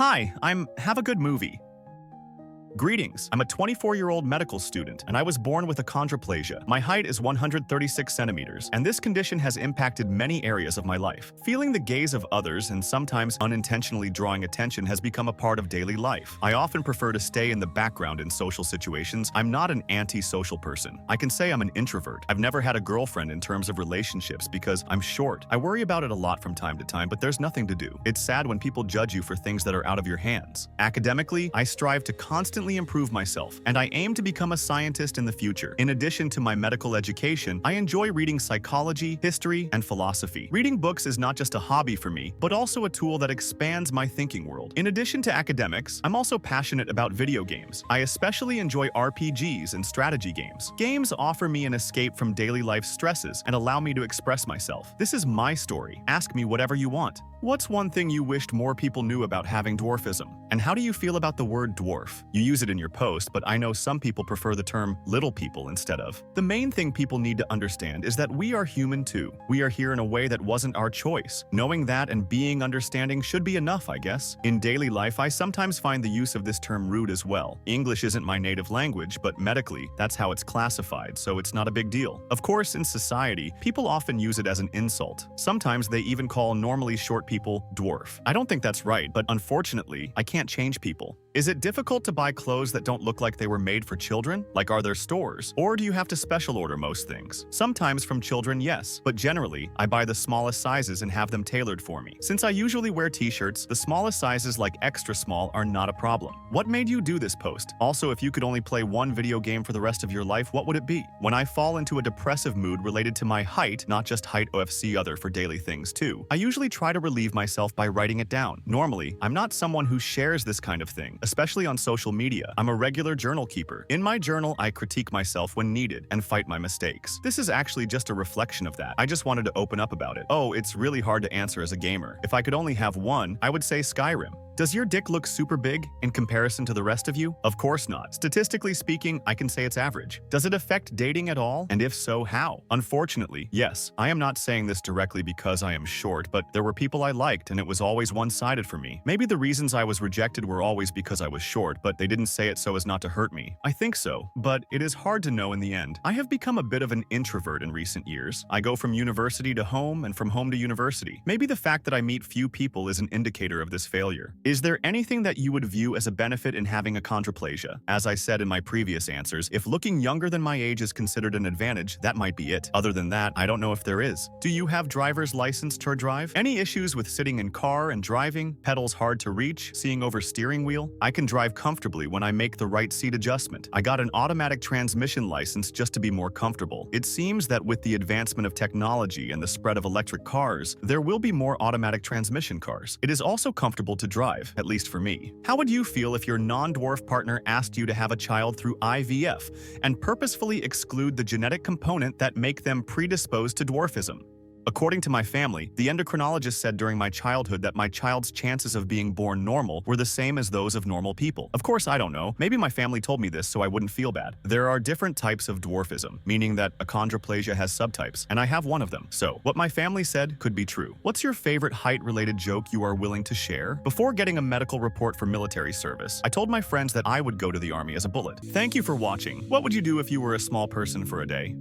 Hi, I'm Have a Good Movie. Greetings, I'm a 24-year-old medical student, and I was born with achondroplasia. My height is 136 centimeters, and this condition has impacted many areas of my life. Feeling the gaze of others and sometimes unintentionally drawing attention has become a part of daily life. I often prefer to stay in the background in social situations. I'm not an anti-social person. I can say I'm an introvert. I've never had a girlfriend in terms of relationships because I'm short. I worry about it a lot from time to time, but there's nothing to do. It's sad when people judge you for things that are out of your hands. Academically, I strive to constantly improve myself, and I aim to become a scientist in the future. In addition to my medical education, I enjoy reading psychology, history, and philosophy. Reading books is not just a hobby for me, but also a tool that expands my thinking world. In addition to academics, I'm also passionate about video games. I especially enjoy RPGs and strategy games. Games offer me an escape from daily life stresses and allow me to express myself. This is my story. Ask me whatever you want. What's one thing you wished more people knew about having dwarfism? And how do you feel about the word dwarf? You use it in your post, but I know some people prefer the term little people instead of. The main thing people need to understand is that we are human too. We are here in a way that wasn't our choice. Knowing that and being understanding should be enough, I guess. In daily life, I sometimes find the use of this term rude as well. English isn't my native language, but medically, that's how it's classified, so it's not a big deal. Of course, in society, people often use it as an insult. Sometimes they even call normally short people dwarf. I don't think that's right, but unfortunately, I can't change people. Is it difficult to buy clothes that don't look like they were made for children? Like, are there stores? Or do you have to special order most things? Sometimes from children, yes, but generally, I buy the smallest sizes and have them tailored for me. Since I usually wear t-shirts, the smallest sizes like extra small are not a problem. What made you do this post? Also, if you could only play one video game for the rest of your life, what would it be? When I fall into a depressive mood related to my height, not just height OFC other for daily things too, I usually try to relieve myself by writing it down. Normally, I'm not someone who shares this kind of thing, especially on social media. I'm a regular journal keeper. In my journal, I critique myself when needed and fight my mistakes. This is actually just a reflection of that. I just wanted to open up about it. Oh, it's really hard to answer as a gamer. If I could only have one, I would say Skyrim. Does your dick look super big in comparison to the rest of you? Of course not. Statistically speaking, I can say it's average. Does it affect dating at all? And if so, how? Unfortunately, yes. I am not saying this directly because I am short, but there were people I liked and it was always one-sided for me. Maybe the reasons I was rejected were always because I was short, but they didn't say it so as not to hurt me. I think so, but it is hard to know in the end. I have become a bit of an introvert in recent years. I go from university to home and from home to university. Maybe the fact that I meet few people is an indicator of this failure. Is there anything that you would view as a benefit in having achondroplasia? As I said in my previous answers, if looking younger than my age is considered an advantage, that might be it. Other than that, I don't know if there is. Do you have driver's license to drive? Any issues with sitting in car and driving? Pedals hard to reach? Seeing over steering wheel? I can drive comfortably when I make the right seat adjustment. I got an automatic transmission license just to be more comfortable. It seems that with the advancement of technology and the spread of electric cars, there will be more automatic transmission cars. It is also comfortable to drive, at least for me. How would you feel if your non-dwarf partner asked you to have a child through IVF and purposefully exclude the genetic component that make them predisposed to dwarfism? According to my family, the endocrinologist said during my childhood that my child's chances of being born normal were the same as those of normal people. Of course, I don't know. Maybe my family told me this so I wouldn't feel bad. There are different types of dwarfism, meaning that achondroplasia has subtypes, and I have one of them. So, what my family said could be true. What's your favorite height-related joke you are willing to share? Before getting a medical report for military service, I told my friends that I would go to the army as a bullet. Thank you for watching. What would you do if you were a small person for a day?